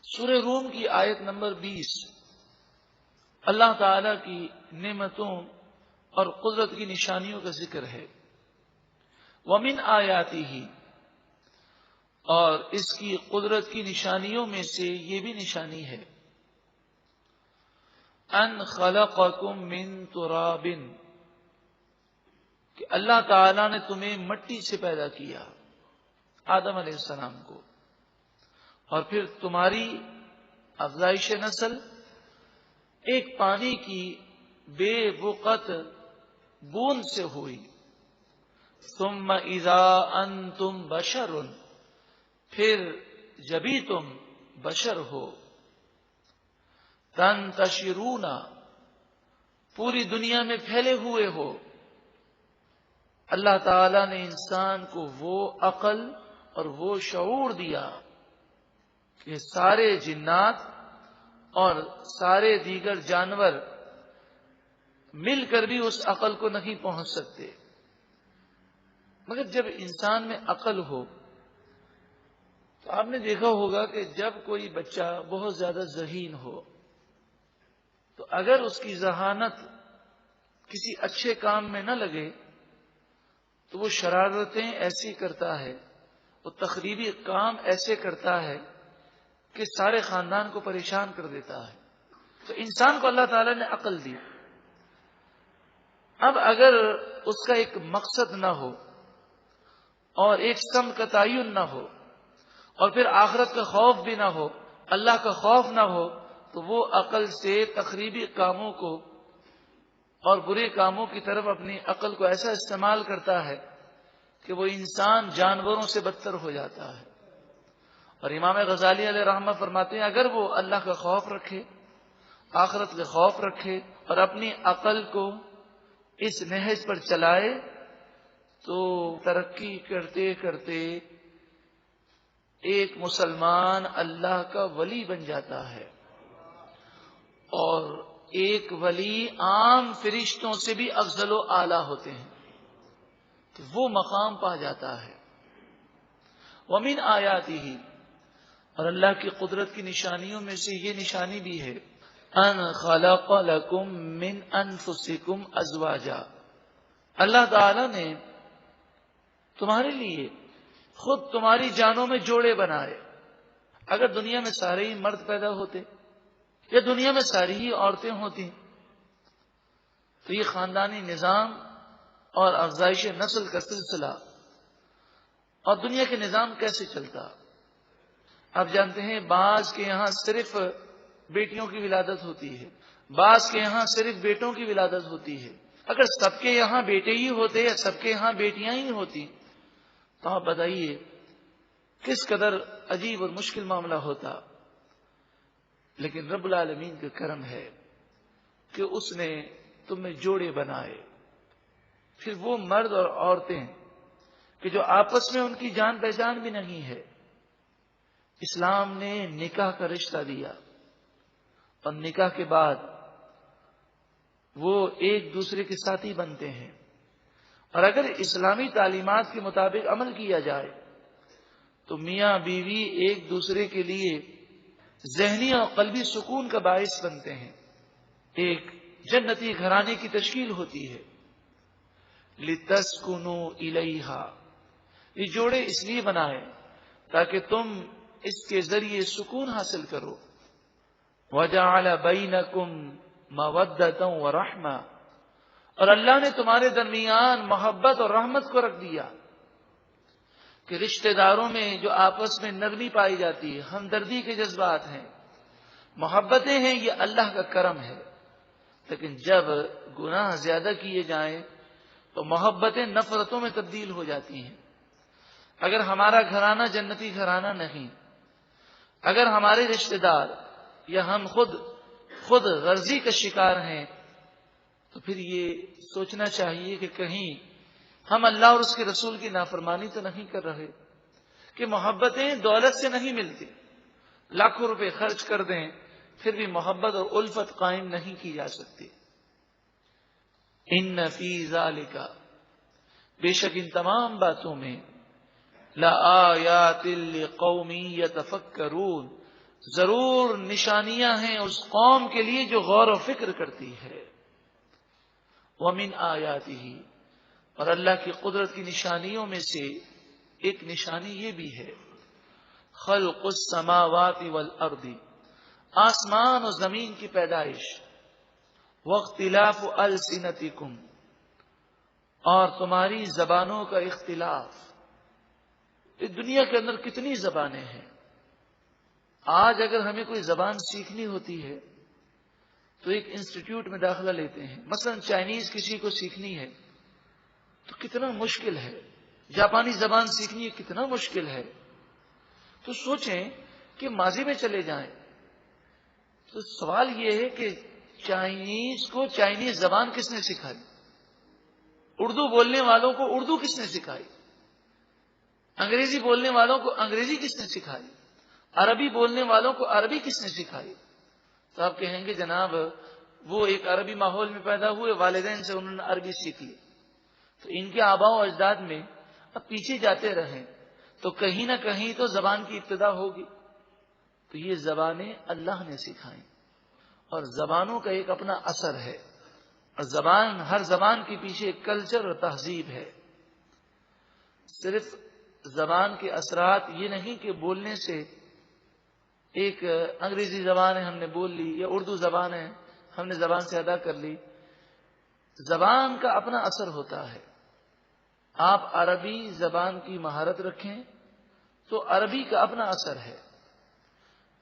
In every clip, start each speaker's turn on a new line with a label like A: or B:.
A: سورہ روم کی آیت نمبر 20 اللہ تعالی کی نعمتوں اور قدرت کی نشانیوں کا ذکر ہے۔ ومن آیاتی ہی، اور اس کی قدرت کی نشانیوں میں سے یہ بھی نشانی ہے، ان خلقکم من تراب، کہ اللہ تعالی نے تمہیں مٹی سے پیدا کیا، آدم علیہ السلام کو، اور پھر تمہاری افزائش نسل ایک پانی کی بے وقت بوند سے ہوئی۔ ثم اذا انتم بشر، پھر جبھی تم بشر ہو، تنتشرون، پوری دنیا میں پھیلے ہوئے ہو۔ اللہ تعالی نے انسان کو وہ عقل اور وہ شعور دیا کہ سارے جنات اور سارے دیگر جانور مل کر بھی اس عقل کو نہیں پہنچ سکتے، مگر جب انسان میں عقل ہو تو آپ نے دیکھا ہوگا کہ جب کوئی بچہ بہت زیادہ ذہین ہو تو اگر اس کی ذہانت کسی اچھے کام میں نہ لگے تو وہ شرارتیں ایسی کرتا ہے، وہ تخریبی کام ایسے کرتا ہے کہ سارے خاندان کو پریشان کر دیتا ہے۔ تو انسان کو اللہ تعالیٰ نے عقل دی، اب اگر اس کا ایک مقصد نہ ہو اور ایک سمت کا تعین نہ ہو اور پھر آخرت کا خوف بھی نہ ہو، اللہ کا خوف نہ ہو، تو وہ عقل سے تخریبی کاموں کو اور برے کاموں کی طرف اپنی عقل کو ایسا استعمال کرتا ہے کہ وہ انسان جانوروں سے بدتر ہو جاتا ہے۔ اور امام غزالی علیہ رحمہ فرماتے ہیں اگر وہ اللہ کا خوف رکھے، آخرت کا خوف رکھے اور اپنی عقل کو اس نہج پر چلائے تو ترقی کرتے کرتے ایک مسلمان اللہ کا ولی بن جاتا ہے، اور ایک ولی عام فرشتوں سے بھی افضل و اعلیٰ ہوتے ہیں، تو وہ مقام پا جاتا ہے۔ ومن آیاتہ، اور اللہ کی قدرت کی نشانیوں میں سے یہ نشانی بھی ہے، ان خلق لکم من انفسکم ازواجا، اللہ تعالی نے تمہارے لیے خود تمہاری جانوں میں جوڑے بنائے۔ اگر دنیا میں سارے ہی مرد پیدا ہوتے یا دنیا میں ساری ہی عورتیں ہوتی تو یہ خاندانی نظام اور افزائش نسل کا سلسلہ اور دنیا کے نظام کیسے چلتا؟ آپ جانتے ہیں بعض کے یہاں صرف بیٹیوں کی ولادت ہوتی ہے، بعض کے یہاں صرف بیٹوں کی ولادت ہوتی ہے۔ اگر سب کے یہاں بیٹے ہی ہوتے یا سب کے یہاں بیٹیاں ہی ہوتی تو آپ بتائیے کس قدر عجیب اور مشکل معاملہ ہوتا۔ لیکن رب العالمین کا کرم ہے کہ اس نے تم میں جوڑے بنائے، پھر وہ مرد اور عورتیں کہ جو آپس میں ان کی جان پہچان بھی نہیں ہے، اسلام نے نکاح کا رشتہ دیا، اور نکاح کے بعد وہ ایک دوسرے کے ساتھی بنتے ہیں، اور اگر اسلامی تعلیمات کے مطابق عمل کیا جائے تو میاں بیوی ایک دوسرے کے لیے ذہنی اور قلبی سکون کا باعث بنتے ہیں، ایک جنتی گھرانے کی تشکیل ہوتی ہے۔ لِتَسْكُنُوا إِلَيْهَا، یہ جوڑے اس لیے بنائے تاکہ تم اس کے ذریعے سکون حاصل کرو۔ وَجَعَلَ بَيْنَكُمْ مَوَدَّةً وَرَحْمَةً، اور اللہ نے تمہارے درمیان محبت اور رحمت کو رکھ دیا کہ رشتہ داروں میں جو آپس میں نرمی پائی جاتی ہے، ہمدردی کے جذبات ہیں، محبتیں ہیں، یہ اللہ کا کرم ہے۔ لیکن جب گناہ زیادہ کیے جائیں تو محبتیں نفرتوں میں تبدیل ہو جاتی ہیں۔ اگر ہمارا گھرانہ جنتی گھرانہ نہیں، اگر ہمارے رشتہ دار یا ہم خود غرضی کا شکار ہیں، تو پھر یہ سوچنا چاہیے کہ کہیں ہم اللہ اور اس کے رسول کی نافرمانی تو نہیں کر رہے، کہ محبتیں دولت سے نہیں ملتی، لاکھوں روپے خرچ کر دیں پھر بھی محبت اور الفت قائم نہیں کی جا سکتی۔ ان فی ذالک، بے شک ان تمام باتوں میں، لآیات لقوم یتفکرون، ضرور نشانیاں ہیں اس قوم کے لیے جو غور و فکر کرتی ہے. وَمِنْ آیَاتِهِ، اور اللہ کی قدرت کی نشانیوں میں سے ایک نشانی یہ بھی ہے، خلق السماوات والارض، آسمان اور زمین کی پیدائش، واختلاف السنتکم، اور تمہاری زبانوں کا اختلاف. اس دنیا کے اندر کتنی زبانیں ہیں. آج اگر ہمیں کوئی زبان سیکھنی ہوتی ہے تو ایک انسٹیٹیوٹ میں داخلہ لیتے ہیں. مثلا چائنیز کسی کو سیکھنی ہے تو کتنا مشکل ہے، جاپانی زبان سیکھنی ہے کتنا مشکل ہے. تو سوچیں کہ ماضی میں چلے جائیں تو سوال یہ ہے کہ چائنیز کو چائنیز زبان کس نے سکھائی؟ اردو بولنے والوں کو اردو کس نے سکھائی؟ انگریزی بولنے والوں کو انگریزی کس نے سکھائی؟ عربی بولنے والوں کو عربی کس نے سکھائی؟ تو آپ کہیں گے جناب وہ ایک عربی ماحول میں پیدا ہوئے، والدین سے انہوں نے عربی سیکھ لی. تو ان کے آباء و اجداد میں اب پیچھے جاتے رہیں تو کہیں نہ کہیں تو زبان کی ابتدا ہوگی. تو یہ زبانیں اللہ نے سکھائیں، اور زبانوں کا ایک اپنا اثر ہے، اور ہر زبان کے پیچھے ایک کلچر اور تہذیب ہے. صرف زبان کے اثرات یہ نہیں کہ بولنے سے ایک انگریزی زبان ہے ہم نے بول لی، یا اردو زبان ہے ہم نے زبان سے ادا کر لی. زبان کا اپنا اثر ہوتا ہے. آپ عربی زبان کی مہارت رکھیں تو عربی کا اپنا اثر ہے.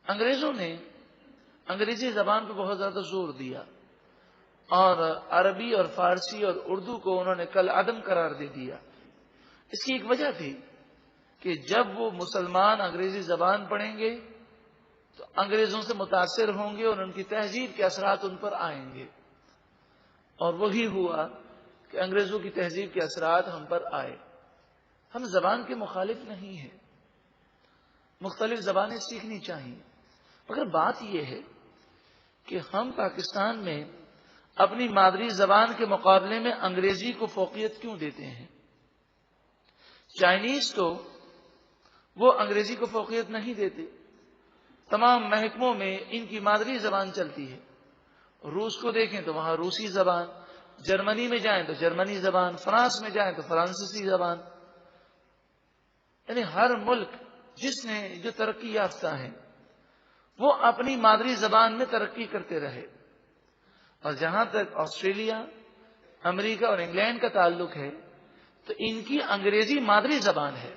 A: انگریزوں نے انگریزی زبان پہ بہت زیادہ زور دیا، اور عربی اور فارسی اور اردو کو انہوں نے کل عدم قرار دے دیا. اس کی ایک وجہ تھی کہ جب وہ مسلمان انگریزی زبان پڑھیں گے تو انگریزوں سے متاثر ہوں گے اور ان کی تہذیب کے اثرات ان پر آئیں گے. اور وہی ہوا کہ انگریزوں کی تہذیب کے اثرات ہم پر آئے. ہم زبان کے مخالف نہیں ہیں، مختلف زبانیں سیکھنی چاہیے، مگر بات یہ ہے کہ ہم پاکستان میں اپنی مادری زبان کے مقابلے میں انگریزی کو فوقیت کیوں دیتے ہیں؟ چائنیز تو وہ انگریزی کو فوقیت نہیں دیتے، تمام محکموں میں ان کی مادری زبان چلتی ہے. روس کو دیکھیں تو وہاں روسی زبان، جرمنی میں جائیں تو جرمنی زبان، فرانس میں جائیں تو فرانسیسی زبان. یعنی ہر ملک جس نے جو ترقی یافتہ ہیں وہ اپنی مادری زبان میں ترقی کرتے رہے. اور جہاں تک آسٹریلیا، امریکہ اور انگلینڈ کا تعلق ہے تو ان کی انگریزی مادری زبان ہے.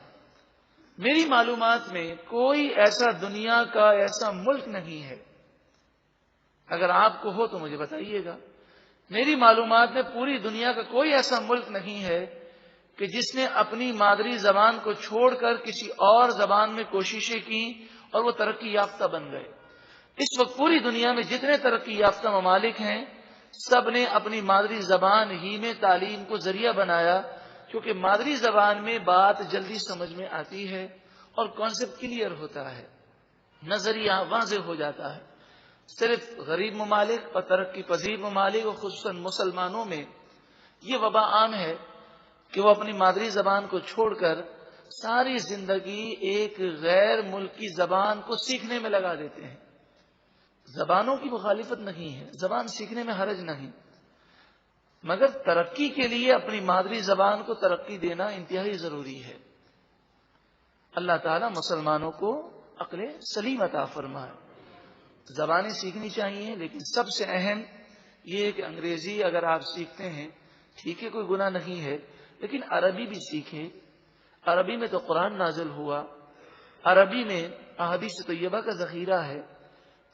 A: میری معلومات میں کوئی ایسا دنیا کا ایسا ملک نہیں ہے، اگر آپ کو ہو تو مجھے بتائیے گا. میری معلومات میں پوری دنیا کا کوئی ایسا ملک نہیں ہے کہ جس نے اپنی مادری زبان کو چھوڑ کر کسی اور زبان میں کوششیں کی اور وہ ترقی یافتہ بن گئے. اس وقت پوری دنیا میں جتنے ترقی یافتہ ممالک ہیں سب نے اپنی مادری زبان ہی میں تعلیم کو ذریعہ بنایا، کیونکہ مادری زبان میں بات جلدی سمجھ میں آتی ہے اور کانسیپٹ کلیئر ہوتا ہے، نظریہ واضح ہو جاتا ہے. صرف غریب ممالک اور ترقی پذیر ممالک اور خصوصاً مسلمانوں میں یہ وبا عام ہے کہ وہ اپنی مادری زبان کو چھوڑ کر ساری زندگی ایک غیر ملکی زبان کو سیکھنے میں لگا دیتے ہیں. زبانوں کی مخالفت نہیں ہے، زبان سیکھنے میں حرج نہیں، مگر ترقی کے لیے اپنی مادری زبان کو ترقی دینا انتہائی ضروری ہے. اللہ تعالیٰ مسلمانوں کو عقل سلیم عطا فرمائے. زبانیں سیکھنی چاہیے، لیکن سب سے اہم یہ ہے کہ انگریزی اگر آپ سیکھتے ہیں ٹھیک ہے، کوئی گناہ نہیں ہے، لیکن عربی بھی سیکھیں. عربی میں تو قرآن نازل ہوا، عربی میں احادیث طیبہ کا ذخیرہ ہے،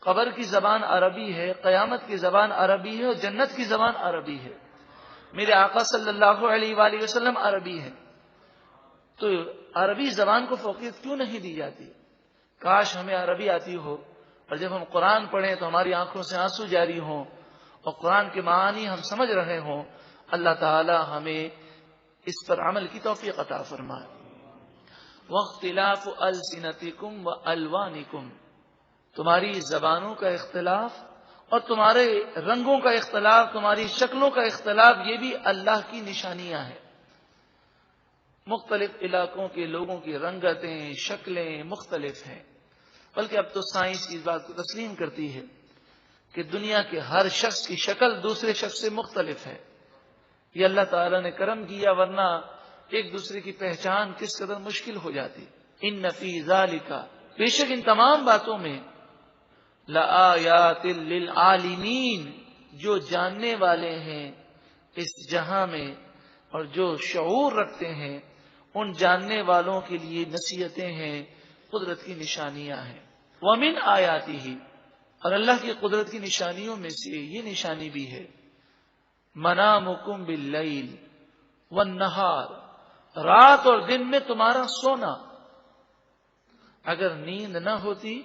A: قبر کی زبان عربی ہے، قیامت کی زبان عربی ہے، اور جنت کی زبان عربی ہے. میرے آقا صلی اللہ علیہ وآلہ وسلم عربی ہیں، تو عربی زبان کو فوقیت کیوں نہیں دی جاتی؟ کاش ہمیں عربی آتی ہو اور جب ہم قرآن پڑھیں تو ہماری آنکھوں سے آنسو جاری ہوں اور قرآن کے معانی ہم سمجھ رہے ہوں. اللہ تعالی ہمیں اس پر عمل کی توفیق عطا فرمائے. وَاخْتِلَافُ أَلْسِنَتِكُمْ وَأَلْوَانِكُمْ، تمہاری زبانوں کا اختلاف اور تمہارے رنگوں کا اختلاف، تمہاری شکلوں کا اختلاف، یہ بھی اللہ کی نشانیاں ہیں. مختلف علاقوں کے لوگوں کی رنگتیں، شکلیں مختلف ہیں. بلکہ اب تو سائنس اس بات کو تسلیم کرتی ہے کہ دنیا کے ہر شخص کی شکل دوسرے شخص سے مختلف ہے. یہ اللہ تعالیٰ نے کرم کیا، ورنہ ایک دوسرے کی پہچان کس قدر مشکل ہو جاتی. ان فی ذالک، بے شک ان تمام باتوں میں، لآیات للعالمین، جو جاننے والے ہیں اس جہاں میں اور جو شعور رکھتے ہیں ان جاننے والوں کے لیے نصیحتیں ہیں، قدرت کی نشانیاں ہیں. ومن آیاتہ، اور اللہ کی قدرت کی نشانیوں میں سے یہ نشانی بھی ہے، منامکم باللیل والنہار، رات اور دن میں تمہارا سونا. اگر نیند نہ ہوتی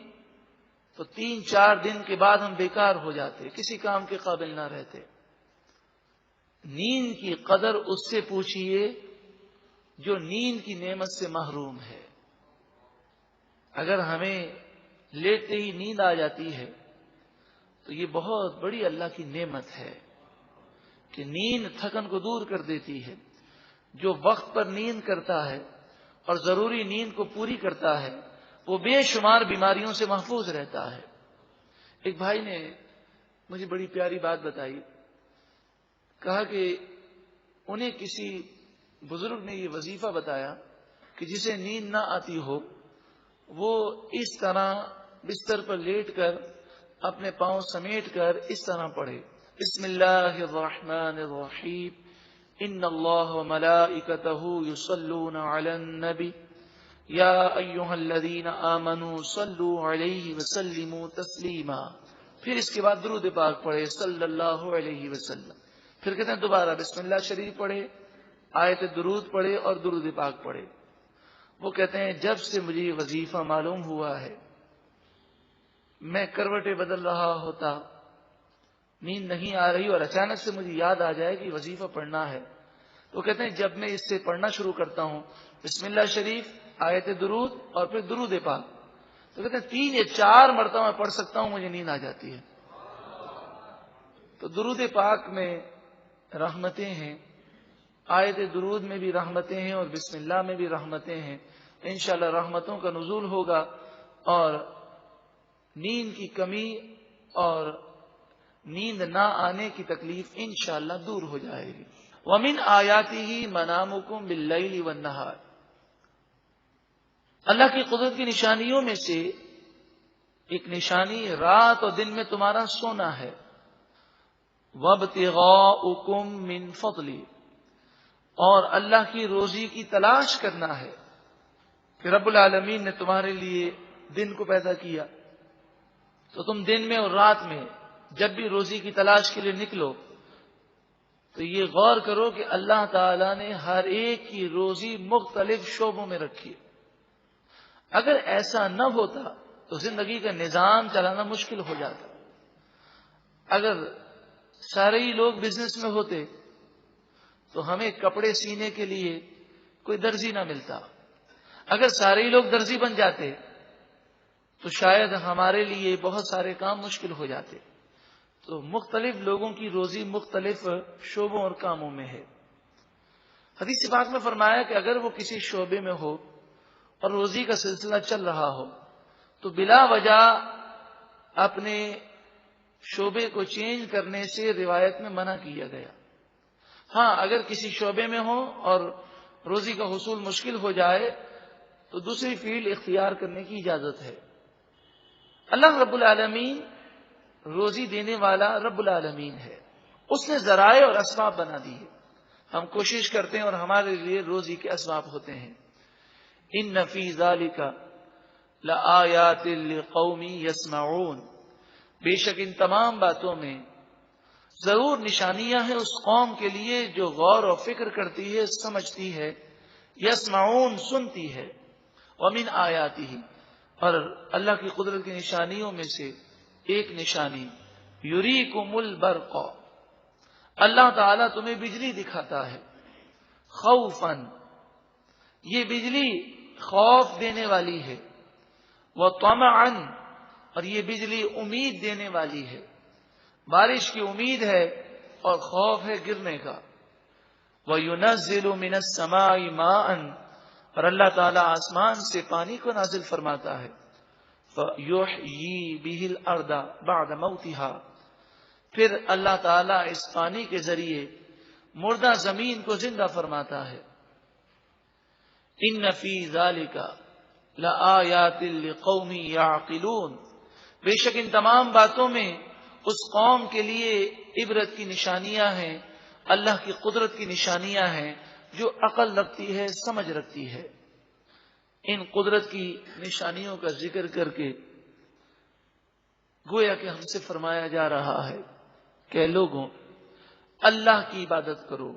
A: تو 3-4 دن کے بعد ہم بیکار ہو جاتے، کسی کام کے قابل نہ رہتے. نیند کی قدر اس سے پوچھئے جو نیند کی نعمت سے محروم ہے. اگر ہمیں لیٹتے ہی نیند آ جاتی ہے تو یہ بہت بڑی اللہ کی نعمت ہے کہ نیند تھکن کو دور کر دیتی ہے. جو وقت پر نیند کرتا ہے اور ضروری نیند کو پوری کرتا ہے وہ بے شمار بیماریوں سے محفوظ رہتا ہے. ایک بھائی نے مجھے بڑی پیاری بات بتائی، کہا کہ انہیں کسی بزرگ نے یہ وظیفہ بتایا کہ جسے نیند نہ آتی ہو وہ اس طرح بستر پر لیٹ کر اپنے پاؤں سمیٹ کر اس طرح پڑھے، بسم اللہ الرحمن الرحیم، ان اللہ وملائکتہ یصلون علی النبی یا ایھا الذین آمنوا صلوا علیہ وسلموا تسلیما. پھر اس کے بعد درود پاک پڑھے صلی اللہ علیہ وسلم. پھر کہتے ہیں دوبارہ بسم اللہ شریف پڑھے، آیت درود پڑھے اور درود پاک پڑھے. وہ کہتے ہیں جب سے مجھے یہ وظیفہ معلوم ہوا ہے میں کروٹیں بدل رہا ہوتا، نیند نہیں آ رہی اور اچانک سے مجھے یاد آ جائے کہ وظیفہ پڑھنا ہے. تو کہتے ہیں جب میں اس سے پڑھنا شروع کرتا ہوں بسم اللہ شریف، آیت درود اور پھر درود پاک، تو کہتے ہیں 3 یا 4 مرتبہ میں پڑھ سکتا ہوں، مجھے نیند آ جاتی ہے. تو درود پاک میں رحمتیں ہیں، آیت درود میں بھی رحمتیں ہیں اور بسم اللہ میں بھی رحمتیں ہیں. انشاءاللہ رحمتوں کا نزول ہوگا اور نیند کی کمی اور نیند نہ آنے کی تکلیف انشاءاللہ دور ہو جائے گی. وَمِنْ آیَاتِهِ مَنَامُكُمْ بِاللَّيْلِ وَالنَّهَارِ، اللہ کی قدرت کی نشانیوں میں سے ایک نشانی رات اور دن میں تمہارا سونا ہے. وَابْتِغَاؤُكُمْ مِنْ فَضْلِهِ، اور اللہ کی روزی کی تلاش کرنا ہے کہ رب العالمین نے تمہارے لیے دن کو پیدا کیا تو تم دن میں اور رات میں جب بھی روزی کی تلاش کے لیے نکلو تو یہ غور کرو کہ اللہ تعالیٰ نے ہر ایک کی روزی مختلف شعبوں میں رکھی. اگر ایسا نہ ہوتا تو زندگی کا نظام چلانا مشکل ہو جاتا. اگر سارے ہی لوگ بزنس میں ہوتے تو ہمیں کپڑے سینے کے لیے کوئی درزی نہ ملتا. اگر سارے ہی لوگ درزی بن جاتے تو شاید ہمارے لیے بہت سارے کام مشکل ہو جاتے. تو مختلف لوگوں کی روزی مختلف شعبوں اور کاموں میں ہے. حدیث پاک میں فرمایا کہ اگر وہ کسی شعبے میں ہو اور روزی کا سلسلہ چل رہا ہو تو بلا وجہ اپنے شعبے کو چینج کرنے سے روایت میں منع کیا گیا. ہاں اگر کسی شعبے میں ہو اور روزی کا حصول مشکل ہو جائے تو دوسری فیلڈ اختیار کرنے کی اجازت ہے. اللہ رب العالمین روزی دینے والا رب العالمین ہے. اس نے ذرائع اور اسباب بنا دی ہے. ہم کوشش کرتے ہیں اور ہمارے لیے روزی کے اسباب ہوتے ہیں. ان فی ذالک لآیات لقوم یسمعون، بے شک ان تمام باتوں میں ضرور نشانیاں ہیں اس قوم کے لیے جو غور و فکر کرتی ہے، سمجھتی ہے. یسمعون، سنتی ہے. ومن آیاتہ، اور اللہ کی قدرت کی نشانیوں میں سے ایک نشانی یریکم البرق، اللہ تعالیٰ تمہیں بجلی دکھاتا ہے. خوفاً، یہ بجلی خوف دینے والی ہے. وطمعاً، اور یہ بجلی امید دینے والی ہے. بارش کی امید ہے اور خوف ہے گرنے کا. وَيُنَزِّلُ مِنَ السَّمَاءِ مَاءً، اور اللہ تعالیٰ آسمان سے پانی کو نازل فرماتا ہے. فَيُحْيِي بِهِ الْأَرْضَ بَعْدَ مَوْتِهَا، پھر اللہ تعالیٰ اس پانی کے ذریعے مردہ زمین کو زندہ فرماتا ہے. ان فی ذالک لآیات لقوم یعقلون، بے شک ان تمام باتوں میں اس قوم کے لیے عبرت کی نشانیاں ہیں، اللہ کی قدرت کی نشانیاں ہیں جو عقل رکھتی ہے، سمجھ رکھتی ہے. ان قدرت کی نشانیوں کا ذکر کر کے گویا کہ ہم سے فرمایا جا رہا ہے کہ لوگوں اللہ کی عبادت کرو،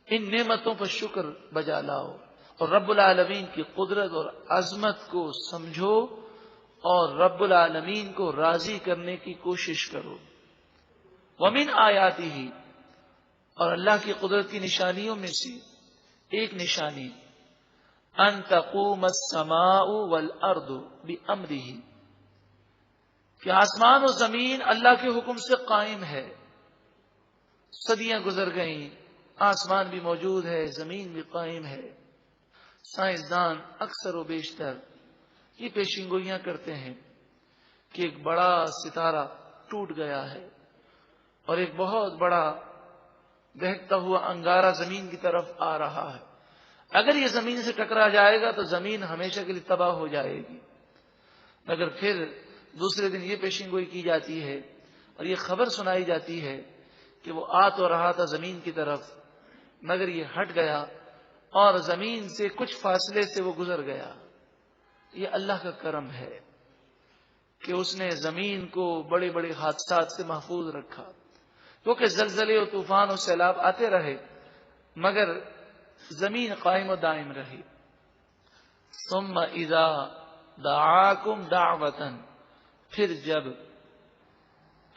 A: ان نعمتوں پر شکر بجا لاؤ اور رب العالمین کی قدرت اور عظمت کو سمجھو اور رب العالمین کو راضی کرنے کی کوشش کرو. ومن آیاتہ، اور اللہ کی قدرت کی نشانیوں میں سے ایک نشانی ان تقوم السماء والارض بامرہ، کہ آسمان و زمین اللہ کے حکم سے قائم ہے. صدیاں گزر گئیں، آسمان بھی موجود ہے، زمین بھی قائم ہے. سائنسدان اکثر و بیشتر یہ پیشین گوئیاں کرتے ہیں کہ ایک بڑا ستارہ ٹوٹ گیا ہے اور ایک بہت بڑا بہتا ہوا انگارہ زمین کی طرف آ رہا ہے. اگر یہ زمین سے ٹکرا جائے گا تو زمین ہمیشہ کے لیے تباہ ہو جائے گی. مگر پھر دوسرے دن یہ پیشین گوئی کی جاتی ہے اور یہ خبر سنائی جاتی ہے کہ وہ آ تو رہا تھا زمین کی طرف، مگر یہ ہٹ گیا اور زمین سے کچھ فاصلے سے وہ گزر گیا. یہ اللہ کا کرم ہے کہ اس نے زمین کو بڑے بڑے حادثات سے محفوظ رکھا. کیونکہ زلزلے اور طوفان اور سیلاب آتے رہے مگر زمین قائم و دائم رہی. ثم اذا دعاکم دعوتا، پھر جب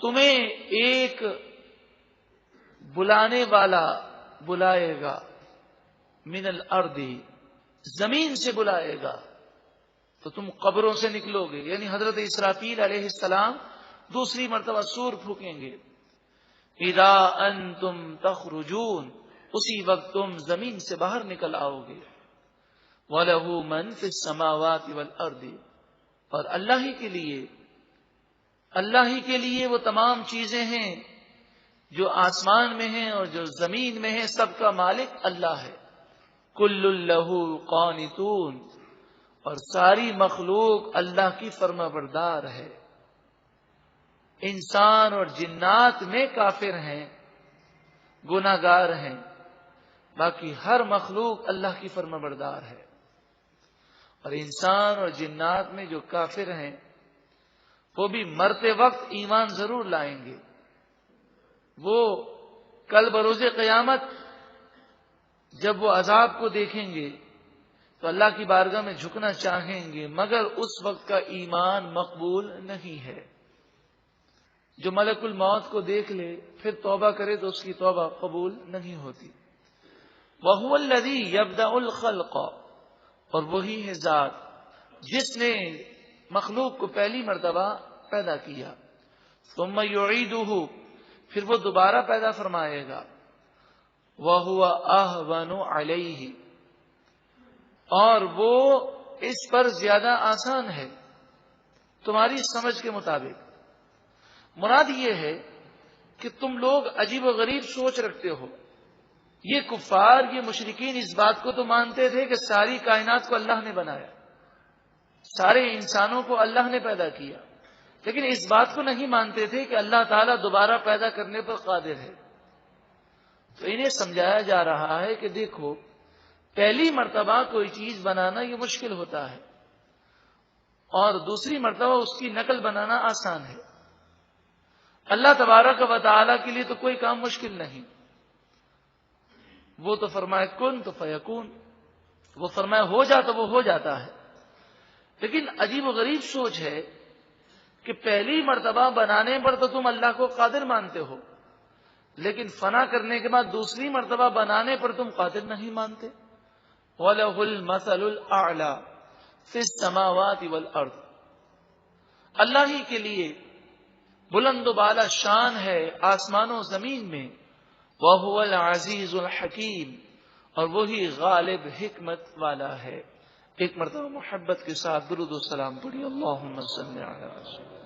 A: تمہیں ایک بلانے والا بلائے گا، من الارض، زمین سے بلائے گا، تو تم قبروں سے نکلو گے. یعنی حضرت اسرافیل علیہ السلام دوسری مرتبہ سور پھونکیں گے. اذا انتم تخرجون، اسی وقت تم زمین سے باہر نکل آؤ گے. وَلَهُ مَن فِي السَّمَاوَاتِ وَالْأَرْضِ، اور اللہ ہی کے لیے وہ تمام چیزیں ہیں جو آسمان میں ہیں اور جو زمین میں ہیں، سب کا مالک اللہ ہے. كُلٌّ لَهُ قَانِتُونَ، اور ساری مخلوق اللہ کی فرما بردار ہے. انسان اور جنات میں کافر ہیں، گناہ گار ہیں، باقی ہر مخلوق اللہ کی فرما بردار ہے. اور انسان اور جنات میں جو کافر ہیں وہ بھی مرتے وقت ایمان ضرور لائیں گے. وہ کل بروز قیامت جب وہ عذاب کو دیکھیں گے تو اللہ کی بارگاہ میں جھکنا چاہیں گے، مگر اس وقت کا ایمان مقبول نہیں ہے. جو ملک الموت کو دیکھ لے پھر توبہ کرے تو اس کی توبہ قبول نہیں ہوتی. وَهُوَ الَّذِي يَبْدَأُ الْخَلْقَ، اور وہی ہے ذات جس نے مخلوق کو پہلی مرتبہ پیدا کیا. ثُمَّ يُعِيدُهُ، پھر وہ دوبارہ پیدا فرمائے گا. وَهُوَ أَهْوَنُ عَلَيْهِ، اور وہ اس پر زیادہ آسان ہے تمہاری سمجھ کے مطابق. مراد یہ ہے کہ تم لوگ عجیب و غریب سوچ رکھتے ہو. یہ کفار، یہ مشرکین اس بات کو تو مانتے تھے کہ ساری کائنات کو اللہ نے بنایا، سارے انسانوں کو اللہ نے پیدا کیا، لیکن اس بات کو نہیں مانتے تھے کہ اللہ تعالیٰ دوبارہ پیدا کرنے پر قادر ہے. تو انہیں سمجھایا جا رہا ہے کہ دیکھو، پہلی مرتبہ کوئی چیز بنانا یہ مشکل ہوتا ہے اور دوسری مرتبہ اس کی نقل بنانا آسان ہے. اللہ تبارک و تعالیٰ کے لیے تو کوئی کام مشکل نہیں. وہ تو فرمائے کن تو فیکون، وہ فرمائے ہو جا تو وہ ہو جاتا ہے. لیکن عجیب و غریب سوچ ہے کہ پہلی مرتبہ بنانے پر تو تم اللہ کو قادر مانتے ہو، لیکن فنا کرنے کے بعد دوسری مرتبہ بنانے پر تم قادر نہیں مانتے. وَلَهُ الْمَثَلُ الْأَعْلَى فِي السَّمَاوَاتِ وَالْأَرْضِ، اللہ ہی کے لیے بلند و بالا شان ہے آسمان و زمین میں. وَهُوَ الْعَزِيزُ الْحَكِيمُ، اور وہی غالب حکمت والا ہے. ایک مرتبہ محبت کے ساتھ درود و سلام پڑھی، اللہم صلی علی رسول